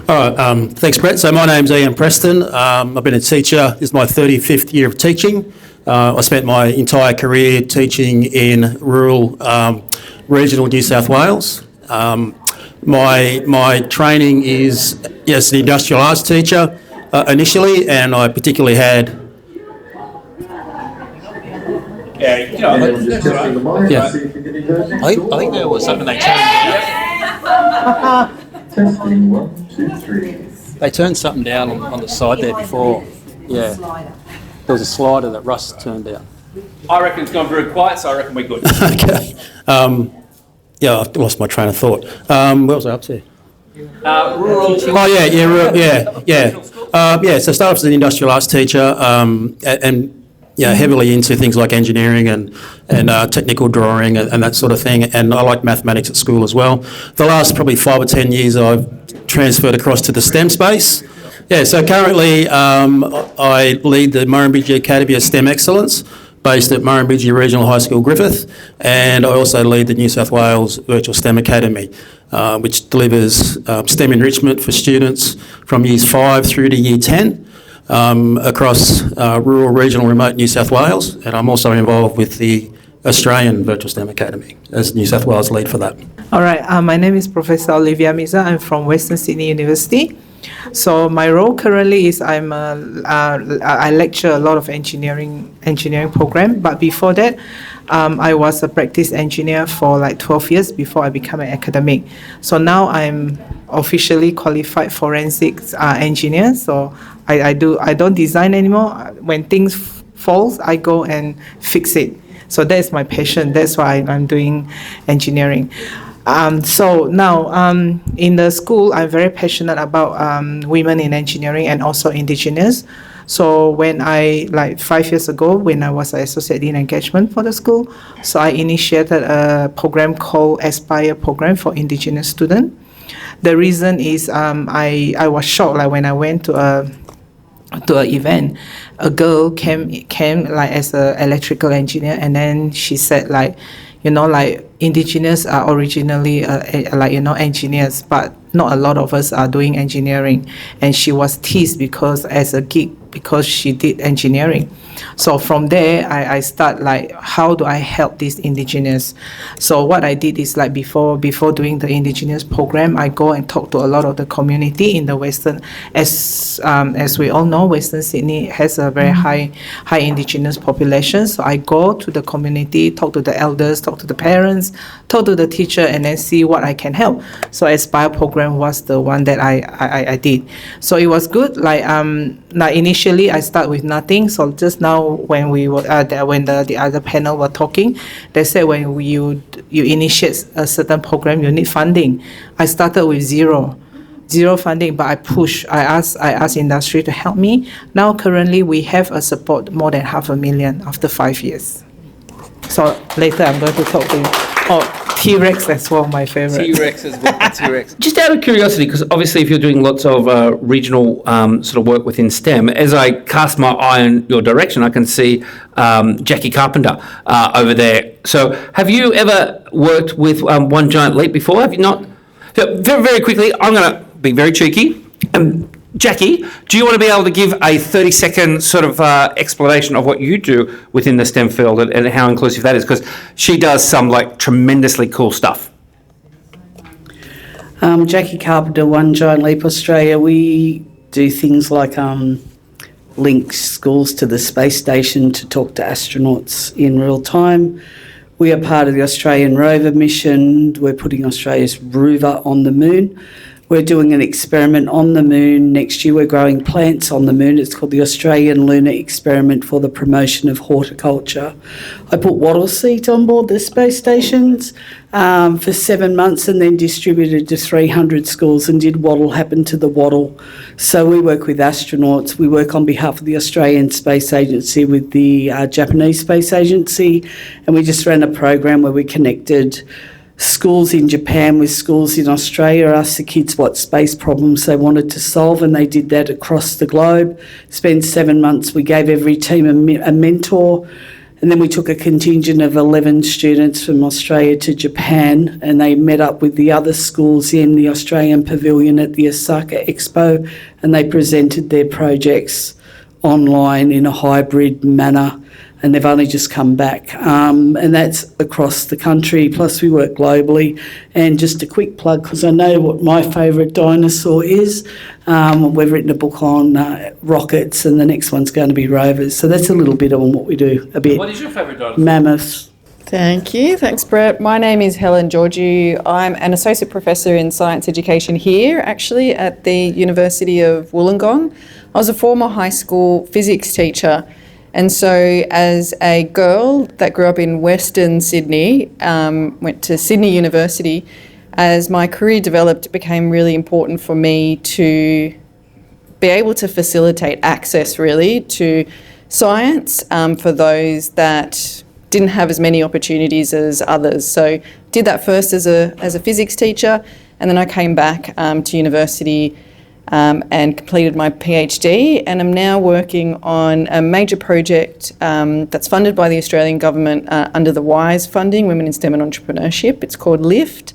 All right, thanks, Brett. So my name's Ian Preston. I've been a teacher. This is my 35th year of teaching. I spent my entire career teaching in rural regional New South Wales. My training is, yes, an industrial arts teacher initially, and I particularly had... Yeah, you know, Yeah. I think there was something they turned down. Testing 1, 2, 3. They turned something down on the side there before. Yeah. There was a slider that Russ turned down. I reckon it's gone very quiet, so I reckon we're good. Okay. Yeah, I've lost my train of thought. What was I up to? Rural. Oh, yeah. So I started off as an industrial arts teacher, and heavily into things like engineering and technical drawing and that sort of thing. And I like mathematics at school as well. The last probably 5 or 10 years, I've transferred across to the STEM space. Yeah, so currently I lead the Murrumbidgee Academy of STEM Excellence, based at Murrumbidgee Regional High School, Griffith, and I also lead the New South Wales Virtual STEM Academy, which delivers STEM enrichment for students from years 5 through to year 10 across rural, regional, remote New South Wales, and I'm also involved with the Australian Virtual STEM Academy as New South Wales lead for that. All right, my name is Professor Olivia Miza. I'm from Western Sydney University. So my role currently is I lecture a lot of engineering program, but before that, I was a practice engineer for like 12 years before I became an academic. So now I'm officially qualified forensics engineer. So I don't design anymore. When things falls, I go and fix it. So that's my passion. That's why I'm doing engineering. So now in the school, I'm very passionate about women in engineering and also Indigenous. So when like 5 years ago, when I was an associate dean engagement for the school, so I initiated a program called Aspire Program for Indigenous students. The reason is I was shocked, like when I went to an event, a girl came like as an electrical engineer, and then she said like, like Indigenous are originally engineers, but not a lot of us are doing engineering. And she was teased because as a geek, because she did engineering. So from there, I start like, how do I help these Indigenous? So what I did is like before doing the Indigenous program, I go and talk to a lot of the community in the Western, as we all know, Western Sydney has a very high Indigenous population. So I go to the community, talk to the elders, talk to the parents, talk to the teacher, and then see what I can help. So Aspire program was the one that I did. So it was good. Like now initially I start with nothing. So just now when we were when the other panel were talking, they said when you initiate a certain program, you need funding. I started with zero funding, but I asked industry to help me. Now currently we have a support more than $500,000 after 5 years. So later I'm going to talk to you. Oh, T-Rex as well, my favorite. T-Rex as well. T-Rex. Just out of curiosity, because obviously if you're doing lots of regional sort of work within STEM, as I cast my eye in your direction, I can see Jackie Carpenter over there. So have you ever worked with One Giant Leap before? Have you not? So very, very quickly, I'm going to be very cheeky. Jackie, do you want to be able to give a 30-second sort of explanation of what you do within the STEM field and how inclusive that is? Because she does some like tremendously cool stuff. Jackie Carpenter, One Giant Leap Australia. We do things like link schools to the space station to talk to astronauts in real time. We are part of the Australian rover mission. We're putting Australia's rover on the moon. We're doing an experiment on the moon. Next year we're growing plants on the moon. It's called the Australian Lunar Experiment for the Promotion of Horticulture. I put wattle seed on board the space stations for 7 months and then distributed to 300 schools and did Wattle Happen to the Wattle. So we work with astronauts. We work on behalf of the Australian Space Agency with the Japanese Space Agency, and we just ran a program where we connected schools in Japan with schools in Australia, asked the kids what space problems they wanted to solve, and they did that across the globe. Spent 7 months. We gave every team a mentor. And then we took a contingent of 11 students from Australia to Japan, and they met up with the other schools in the Australian Pavilion at the Osaka Expo, and they presented their projects online in a hybrid manner, and they've only just come back. And that's across the country, plus we work globally. And just a quick plug, because I know what my favourite dinosaur is. We've written a book on rockets, and the next one's going to be rovers. So that's a little bit on what we do, a bit. What is your favourite dinosaur? Mammoths. Thank you. Thanks, Brett. My name is Helen Georgiou. I'm an associate professor in science education here, actually, at the University of Wollongong. I was a former high school physics teacher. And so as a girl that grew up in Western Sydney, went to Sydney University, as my career developed, it became really important for me to be able to facilitate access really to science for those that didn't have as many opportunities as others. So did that first as a physics teacher, and then I came back to university and completed my PhD, and I'm now working on a major project that's funded by the Australian government under the WISE funding, Women in STEM and Entrepreneurship. It's called LIFT,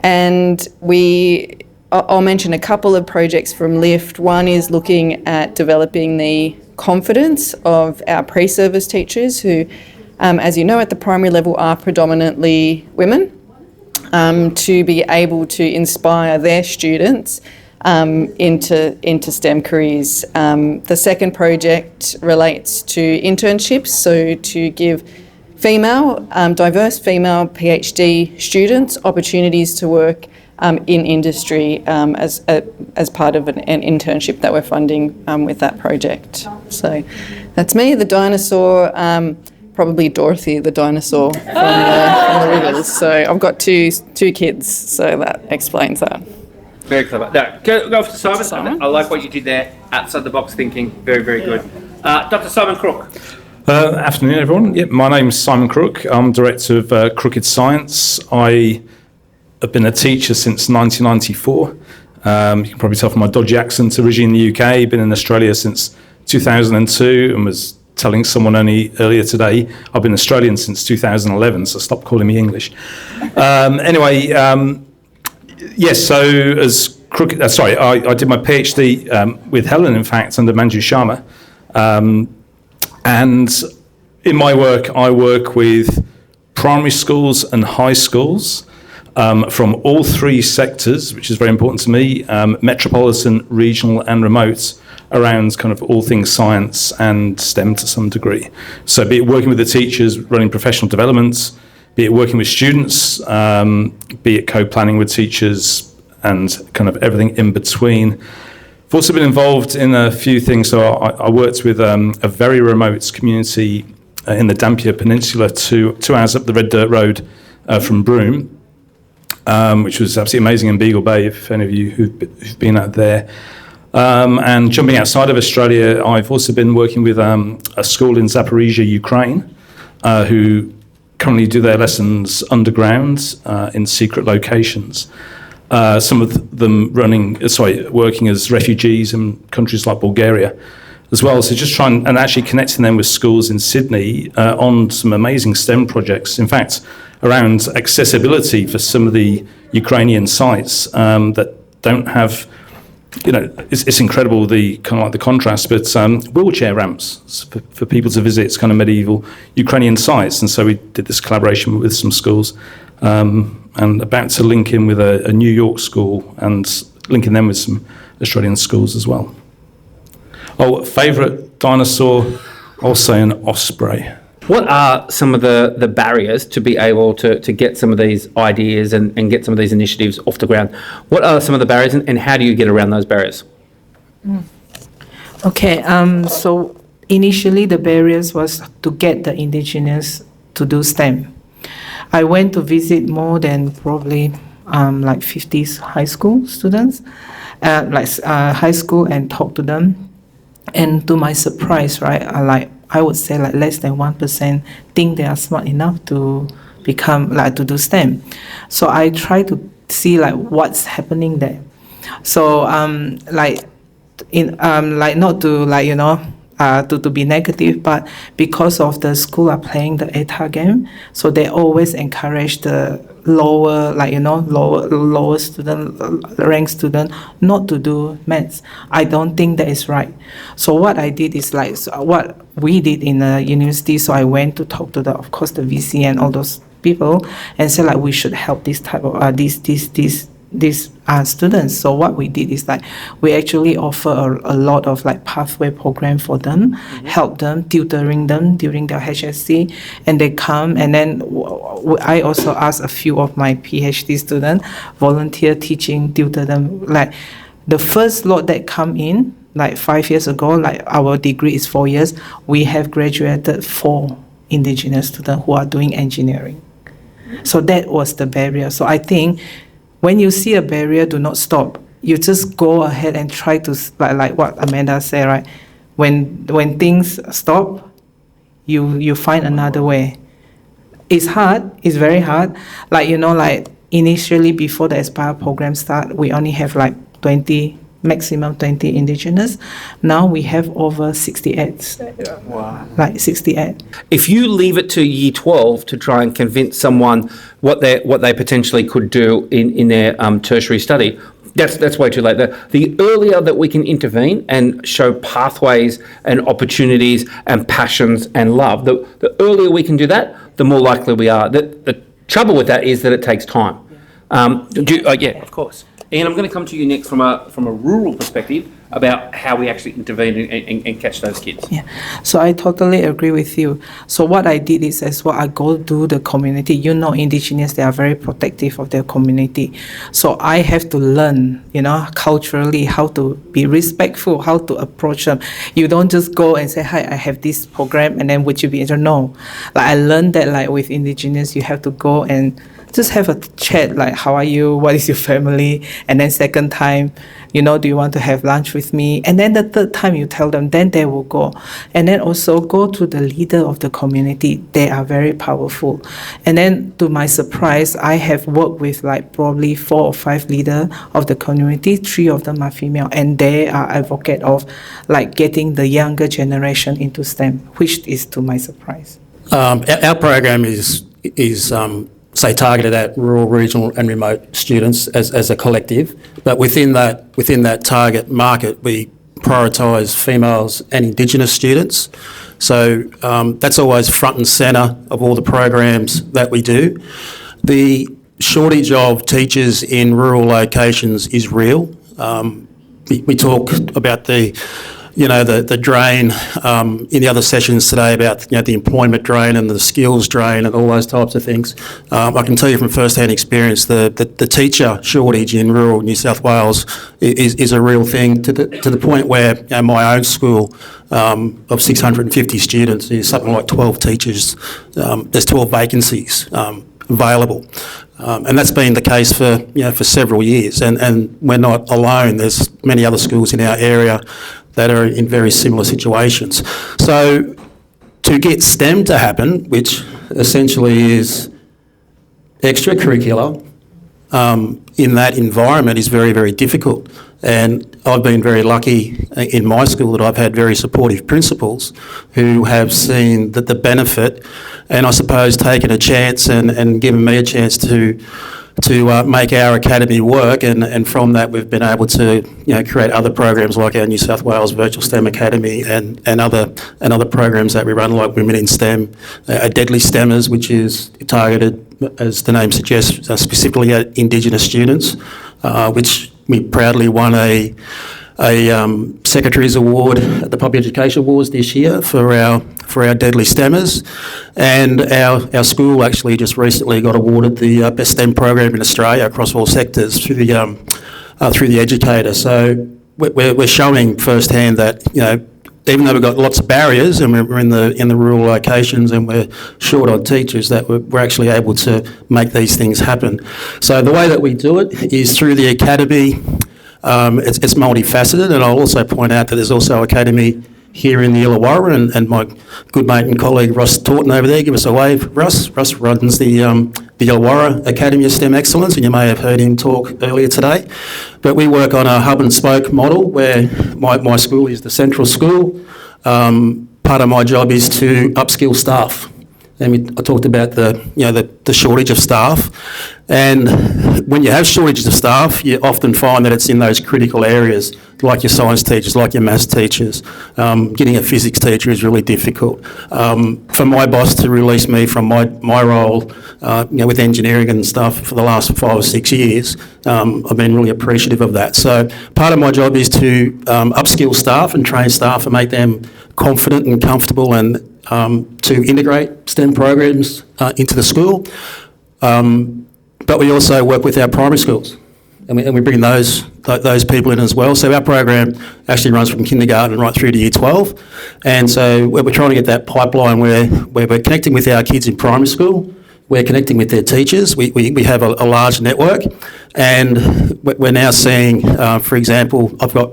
and I'll mention a couple of projects from LIFT. One is looking at developing the confidence of our pre-service teachers who, as you know, at the primary level are predominantly women, to be able to inspire their students into STEM careers. The second project relates to internships, so to give diverse female PhD students opportunities to work in industry as part of an internship that we're funding with that project. So that's me, the dinosaur. Probably Dorothy the dinosaur from the Wiggles. So I've got two kids, so that explains that. Very clever. Now, go off to Simon. Simon? I like what you did there. Outside the box thinking. Very, very good. Dr. Simon Crook. Afternoon, everyone. Yep, my name's Simon Crook. I'm Director of Crooked Science. I have been a teacher since 1994. You can probably tell from my dodgy accent, originally in the UK, been in Australia since 2002, and was telling someone only earlier today, I've been Australian since 2011, so stop calling me English. Yes, so as Crooked, I did my PhD with Helen, in fact, under Manju Sharma. And in my work, I work with primary schools and high schools from all three sectors, which is very important to me, metropolitan, regional and remote, around kind of all things science and STEM to some degree. So be it working with the teachers, running professional development, be it working with students, be it co-planning with teachers, and kind of everything in between. I've also been involved in a few things. So I worked with a very remote community in the Dampier Peninsula, 2 hours up the Red Dirt Road from Broome, which was absolutely amazing in Beagle Bay, if any of you who've been out there. And jumping outside of Australia, I've also been working with a school in Zaporizhia, Ukraine, who currently do their lessons underground in secret locations. Some of them working as refugees in countries like Bulgaria as well. So just trying and actually connecting them with schools in Sydney on some amazing STEM projects. In fact, around accessibility for some of the Ukrainian sites that don't have, it's incredible the kind of like the contrast, but wheelchair ramps for people to visit kind of medieval Ukrainian sites. And so we did this collaboration with some schools, and about to link in with a New York school and linking them with some Australian schools as well. Oh, favourite dinosaur, I'll say an osprey. What are some of the barriers to be able to get some of these ideas and get some of these initiatives off the ground? What are some of the barriers and how do you get around those barriers? Okay, so initially the barriers was to get the Indigenous to do STEM. I went to visit more than probably like 50 high school students, high school, and talk to them. And to my surprise, right, I would say like less than 1% think they are smart enough to to do STEM. So I try to see like what's happening there. So not to to be negative, but because of the school are playing the ETA game, so they always encourage the lower student, rank student not to do maths. I don't think that is right. So what I did is what we did in the university. So I went to talk to of course the VC and all those people and said we should help this type of these students. So what we did is we actually offer a lot of pathway program for them, help them, tutoring them during their HSC, and they come, and then I also ask a few of my PhD students volunteer teaching, tutor them. The first lot that come in 5 years ago, our degree is 4 years, we have graduated 4 Indigenous students who are doing engineering. So that was the barrier. So I think when you see a barrier, do not stop. You just go ahead and try to, like what Amanda said, right? When things stop, you find another way. It's hard. It's very hard. Initially before the Aspire program start, we only have 20, maximum 20 Indigenous. Now we have over 68. Wow. 68. If you leave it to year 12 to try and convince someone what they potentially could do in their tertiary study, that's way too late. The earlier that we can intervene and show pathways and opportunities and passions and love, the earlier we can do that, the more likely we are. The trouble with that is that it takes time. Yeah, of course. Ian, I'm going to come to you next from a rural perspective about how we actually intervene and catch those kids. Yeah, so I totally agree with you. So what I did is I go to the community. Indigenous, they are very protective of their community. So I have to learn, culturally how to be respectful, how to approach them. You don't just go and say, hi, I have this program, and then would you be interested? No. I learned that with Indigenous, you have to go and just have a chat, how are you, what is your family, and then second time, do you want to have lunch with me? And then the third time you tell them, then they will go. And then also go to the leader of the community. They are very powerful. And then to my surprise, I have worked with probably 4 or 5 leaders of the community. 3 of them are female, and they are advocate of getting the younger generation into STEM, which is to my surprise. Our program is targeted at rural, regional and remote students as a collective. But within that target market, we prioritise females and Indigenous students. So that's always front and centre of all the programs that we do. The shortage of teachers in rural locations is real. We talk about the drain in the other sessions today about the employment drain and the skills drain and all those types of things. I can tell you from first-hand experience the teacher shortage in rural New South Wales is a real thing to the point where my own school of 650 students is something like 12 teachers. There's 12 vacancies available. And that's been the case for several years, and we're not alone. There's many other schools in our area that are in very similar situations. So to get STEM to happen, which essentially is extracurricular, in that environment is very, very difficult. And I've been very lucky in my school that I've had very supportive principals who have seen that the benefit, and I suppose taken a chance and given me a chance to make our academy work, and from that we've been able to create other programs like our New South Wales Virtual STEM Academy and other programs that we run like Women in STEM, Deadly STEMers, which is targeted, as the name suggests, specifically at Indigenous students, which we proudly won a Secretary's Award at the Public Education Awards this year for our Deadly STEMers, and our school actually just recently got awarded the best STEM program in Australia across all sectors through the Educator. So we're showing firsthand that even though we've got lots of barriers and we're in the rural locations and we're short on teachers, that we're actually able to make these things happen. So the way that we do it is through the academy. It's multifaceted, and I'll also point out that there's also academy here in the Illawarra, and my good mate and colleague Ross Taunton over there, give us a wave. Russ runs the Illawarra Academy of STEM Excellence, and you may have heard him talk earlier today. But we work on a hub and spoke model where my school is the central school. part of my job is to upskill staff. I talked about the shortage of staff, and when you have shortages of staff, you often find that it's in those critical areas, like your science teachers, like your maths teachers. Getting a physics teacher is really difficult. For my boss to release me from my role, with engineering and stuff for the last 5 or 6 years, I've been really appreciative of that. So part of my job is to upskill staff and train staff and make them confident and comfortable and to integrate STEM programs into the school. But we also work with our primary schools, and we bring those people in as well. So our program actually runs from kindergarten right through to year 12. And so we're trying to get that pipeline where we're connecting with our kids in primary school, we're connecting with their teachers. We have a large network, and we're now seeing, for example, I've got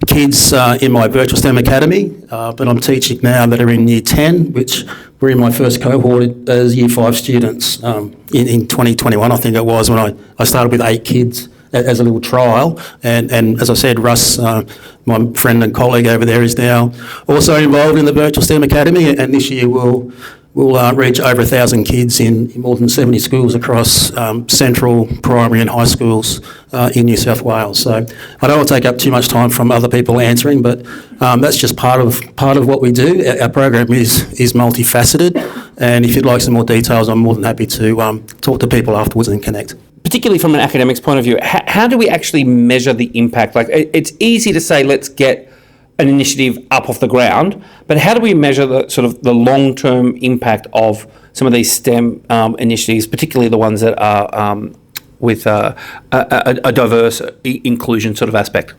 kids in my virtual STEM academy, but I'm teaching now that are in year 10, which were in my first cohort as year 5 students in 2021, I think it was, when I started with 8 kids as a little trial. And as I said, Russ, my friend and colleague over there, is now also involved in the virtual STEM academy, and this year we'll reach over 1,000 kids in more than 70 schools across central, primary and high schools in New South Wales. So I don't want to take up too much time from other people answering, but that's just part of what we do. Our program is multifaceted, and if you'd like some more details, I'm more than happy to talk to people afterwards and connect. Particularly from an academic's point of view, how do we actually measure the impact? Like, it's easy to say, let's get an initiative up off the ground, but how do we measure the sort of the long-term impact of some of these STEM initiatives, particularly the ones that are with a diverse inclusion sort of aspect?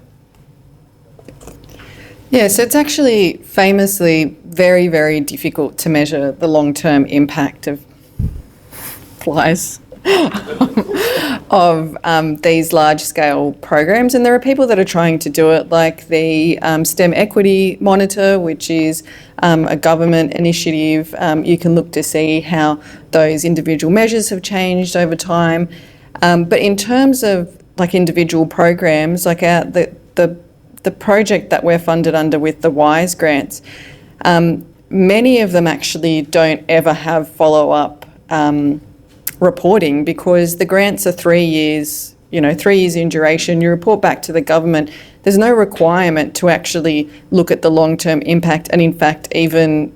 Yeah, so it's actually famously very, very difficult to measure the long-term impact of these large-scale programs, and there are people that are trying to do it, like the STEM Equity Monitor, which is a government initiative. You can look to see how those individual measures have changed over time. But in terms of like individual programs, like the project that we're funded under with the WISE grants, many of them actually don't ever have follow-up reporting, because the grants are 3 years, 3 years in duration. You report back to the government. There's no requirement to actually look at the long-term impact and, in fact, even,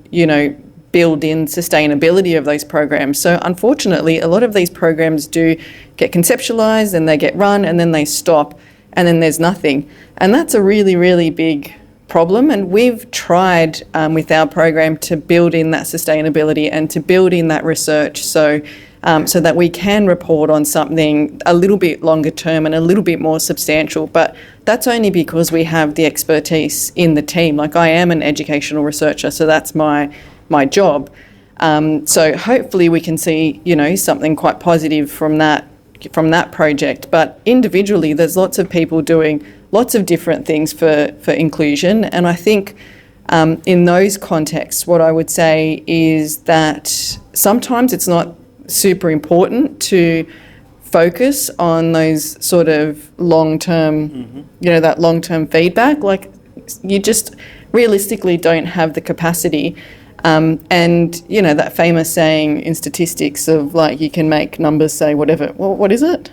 build in sustainability of those programs. So unfortunately, a lot of these programs do get conceptualised and they get run and then they stop and then there's nothing. And that's a really, really big problem. And we've tried with our program to build in that sustainability and to build in that research so that we can report on something a little bit longer term and a little bit more substantial. But that's only because we have the expertise in the team. Like, I am an educational researcher, so that's my job. So hopefully we can see, something quite positive from that project. But individually, there's lots of people doing lots of different things for inclusion. And I think in those contexts, what I would say is that sometimes it's not super important to focus on those sort of long-term, that long-term feedback. Like, you just realistically don't have the capacity. And, that famous saying in statistics of, like, you can make numbers say whatever. Well, what is it?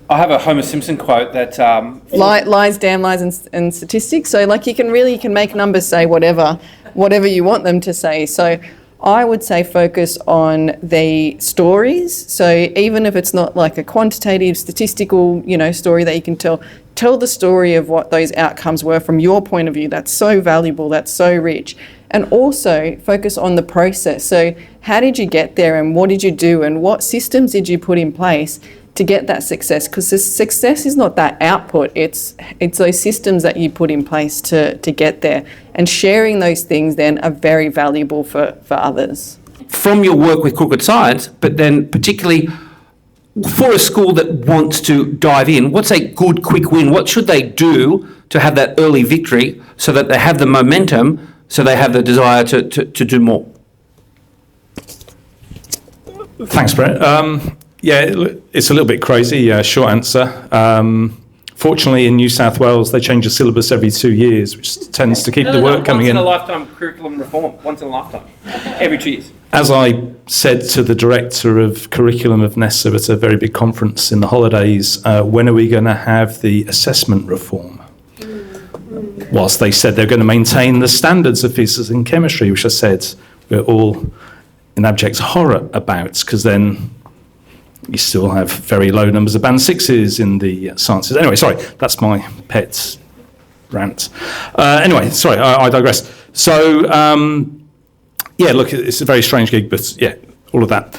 I have a Homer Simpson quote that... lies, damn lies and statistics. So, like, you can make numbers say whatever you want them to say. So I would say focus on the stories. So even if it's not like a quantitative, statistical, story that you can tell the story of what those outcomes were from your point of view. That's so valuable, that's so rich. And also focus on the process. So how did you get there, and what did you do, and what systems did you put in place to get that success? Because the success is not that output, it's those systems that you put in place to get there. And sharing those things then are very valuable for others. From your work with Crooked Science, but then particularly for a school that wants to dive in, what's a good quick win? What should they do to have that early victory so that they have the momentum, so they have the desire to do more? Thanks, Brett. Yeah, it's a little bit crazy, short answer. Fortunately, in New South Wales, they change the syllabus every 2 years, which tends to keep the work coming in. Once in a lifetime curriculum reform. Once in a lifetime. Every 2 years. As I said to the director of curriculum of NESA at a very big conference in the holidays, when are we going to have the assessment reform? Whilst they said they're going to maintain the standards of physics and chemistry, which I said we're all in abject horror about, because then you still have very low numbers of band sixes in the sciences. Anyway, sorry, that's my pet rant. Anyway, sorry, I digress. So, yeah, look, it's a very strange gig, but yeah, all of that.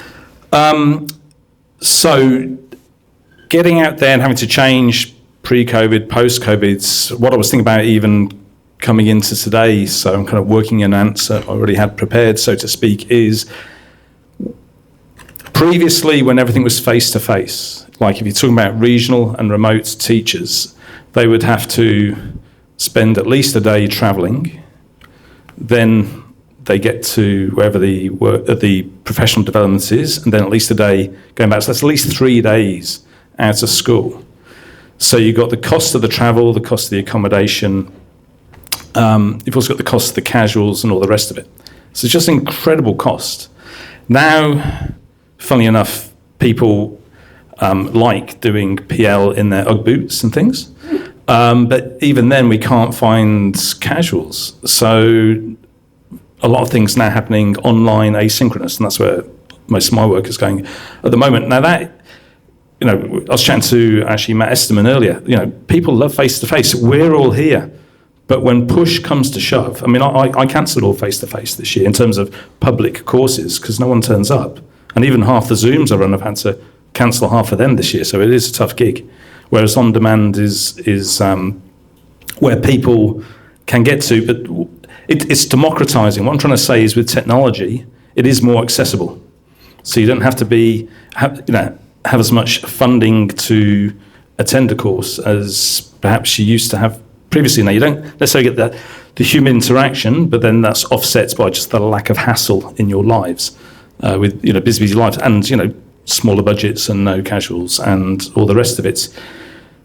So, getting out there and having to change pre-COVID, post-COVID, what I was thinking about even coming into today, so I'm kind of working an answer I already had prepared, so to speak, is previously when everything was face-to-face, like if you're talking about regional and remote teachers, they would have to spend at least a day travelling, then they get to wherever the professional development is, and then at least a day going back. So that's at least 3 days out of school. So you've got the cost of the travel, the cost of the accommodation, you've also got the cost of the casuals and all the rest of it. So it's just an incredible cost. Now, funnily enough, people like doing PL in their Ugg boots and things, but even then we can't find casuals. So a lot of things now happening online, asynchronous, and that's where most of my work is going at the moment. Now that, you know, I was chatting to actually Matt Esterman earlier, you know, people love face-to-face. We're all here. But when push comes to shove, I mean, I cancelled all face-to-face this year in terms of public courses because no one turns up. And even half the Zooms I run, I've had to cancel half of them this year. So it is a tough gig. Whereas on-demand is where people can get to. But it's democratising. What I'm trying to say is with technology, it is more accessible. So you don't have to have as much funding to attend a course as perhaps you used to have previously. Now, you don't necessarily get the human interaction, but then that's offset by just the lack of hassle in your lives with, you know, busy lives and, you know, smaller budgets and no casuals and all the rest of it.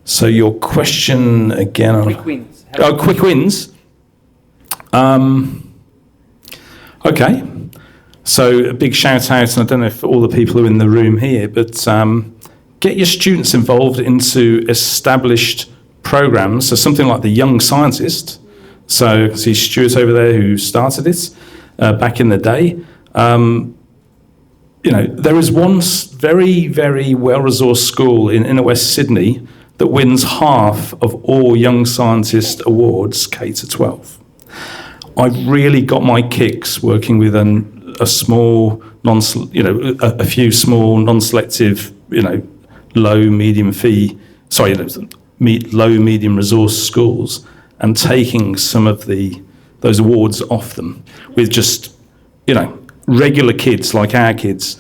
So your question again... Quick wins. Quick wins. Okay. So a big shout out, and I don't know if all the people are in the room here, but get your students involved into established programs. So something like the Young Scientist. So see Stuart over there who started it back in the day. You know, there is one very, very well-resourced school in inner West Sydney that wins half of all Young Scientist awards K to 12. I've really got my kicks working with a small, a few small, non-selective, low, medium resource schools, and taking some of those awards off them with just, regular kids like our kids,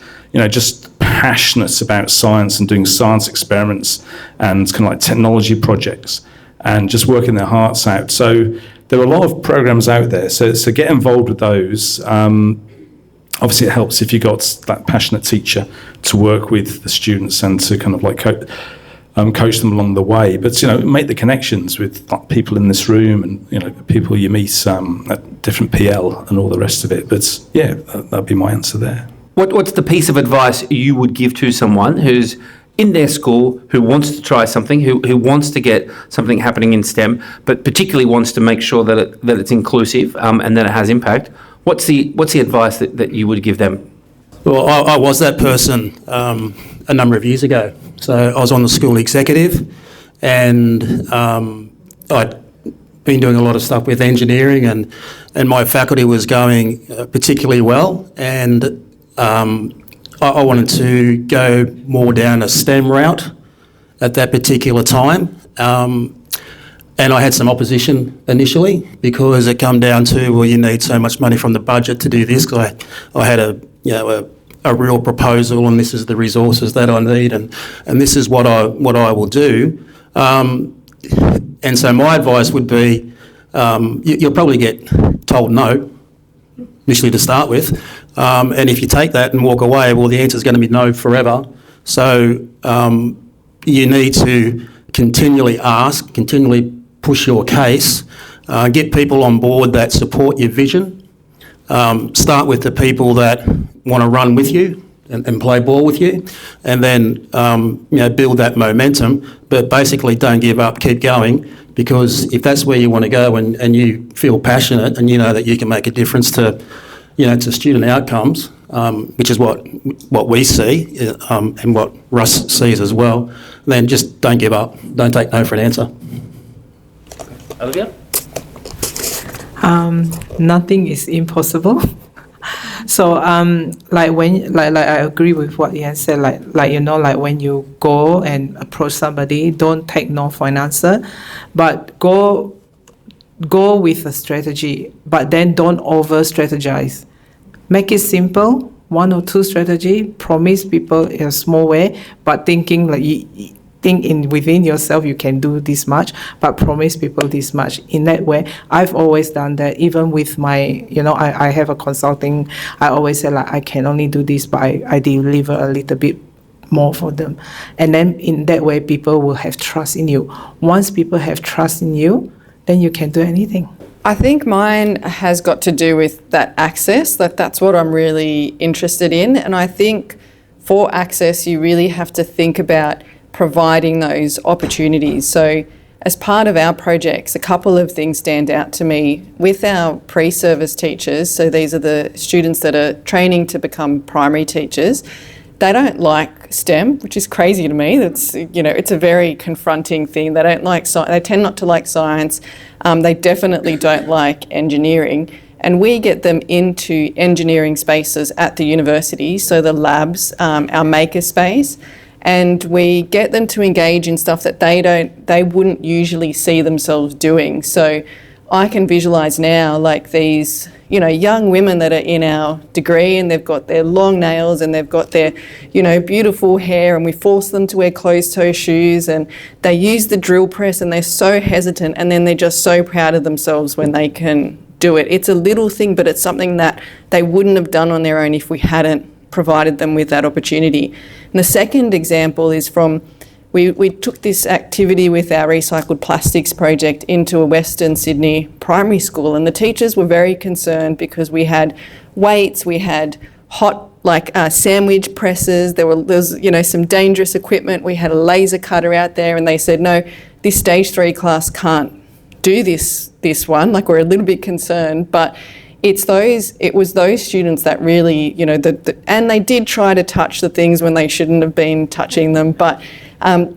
just passionate about science and doing science experiments and kind of like technology projects and just working their hearts out. So there are a lot of programs out there. So get involved with those. Obviously, it helps if you've got that passionate teacher to work with the students and to kind of like coach them along the way. But, make the connections with people in this room and, people you meet at different PL and all the rest of it. But, yeah, that'd be my answer there. What's the piece of advice you would give to someone who's in their school, who wants to try something, who wants to get something happening in STEM, but particularly wants to make sure that it's inclusive and that it has impact? What's the advice that you would give them? Well, I was that person a number of years ago. So I was on the school executive, and I'd been doing a lot of stuff with engineering, and my faculty was going particularly well, and I wanted to go more down a STEM route at that particular time. And I had some opposition initially because it come down to, well, you need so much money from the budget to do this. Because I had a real proposal, and this is the resources that I need, and this is what I will do. And so my advice would be, you'll probably get told no initially to start with, and if you take that and walk away, well, the answer is going to be no forever. So you need to continually ask, continually push your case, get people on board that support your vision. Start with the people that want to run with you and play ball with you, and then build that momentum. But basically, don't give up, keep going, because if that's where you want to go and you feel passionate and you know that you can make a difference to student outcomes, which is what we see and what Russ sees as well, then just don't give up. Don't take no for an answer. Olivia? Nothing is impossible. So, like I agree with what Ian said. Like when you go and approach somebody, don't take no for an answer, but go with a strategy. But then don't over strategize. Make it simple. 1 or 2 strategy. Promise people in a small way, but thinking like you think within yourself you can do this much, but promise people this much. In that way, I've always done that. Even with my, I have a consulting. I always say like I can only do this, but I deliver a little bit more for them, and then in that way, people will have trust in you. Once people have trust in you, then you can do anything. I think mine has got to do with that access. That's what I'm really interested in, and I think for access, you really have to think about providing those opportunities. So as part of our projects, a couple of things stand out to me. With our pre-service teachers, so these are the students that are training to become primary teachers, they don't like STEM, which is crazy to me. That's, it's a very confronting thing. They don't like they tend not to like science. They definitely don't like engineering. And we get them into engineering spaces at the university, so the labs, our maker space, and we get them to engage in stuff that they wouldn't usually see themselves doing. So I can visualise now like these, young women that are in our degree, and they've got their long nails and they've got their, beautiful hair, and we force them to wear closed-toe shoes, and they use the drill press and they're so hesitant, and then they're just so proud of themselves when they can do it. It's a little thing, but it's something that they wouldn't have done on their own if we hadn't provided them with that opportunity. And the second example is from, we took this activity with our recycled plastics project into a Western Sydney primary school, and the teachers were very concerned because we had weights, we had hot sandwich presses, there was some dangerous equipment, we had a laser cutter out there, and they said, no, this stage 3 class can't do this one, we're a little bit concerned, but it was those students that really, and they did try to touch the things when they shouldn't have been touching them, but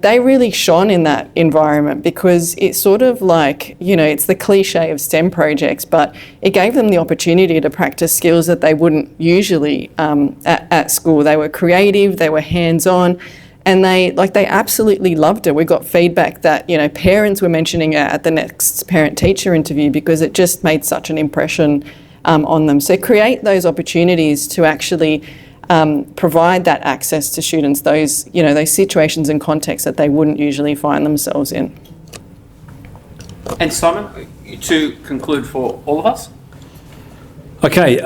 they really shone in that environment because it's sort of it's the cliche of STEM projects, but it gave them the opportunity to practice skills that they wouldn't usually at school. They were creative, they were hands-on, and they absolutely loved it. We got feedback that, parents were mentioning it at the next parent-teacher interview because it just made such an impression on them. So create those opportunities to actually provide that access to students, those situations and contexts that they wouldn't usually find themselves in. And Simon, to conclude for all of us? Okay,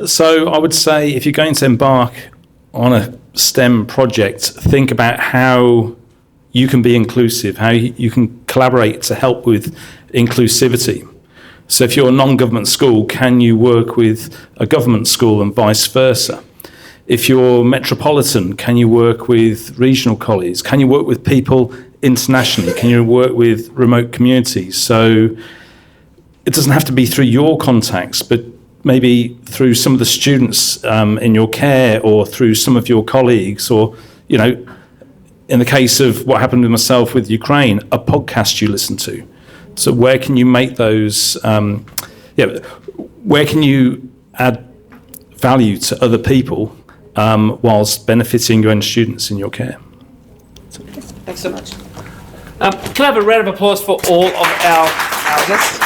so I would say if you're going to embark on a STEM project, think about how you can be inclusive, how you can collaborate to help with inclusivity. So if you're a non-government school, can you work with a government school and vice versa? If you're metropolitan, can you work with regional colleagues? Can you work with people internationally? Can you work with remote communities? So it doesn't have to be through your contacts, but maybe through some of the students in your care or through some of your colleagues, or, in the case of what happened with myself with Ukraine, a podcast you listen to. So where can you make those, where can you add value to other people whilst benefiting your own students in your care? Thanks so much. Can I have a round of applause for all of our guests?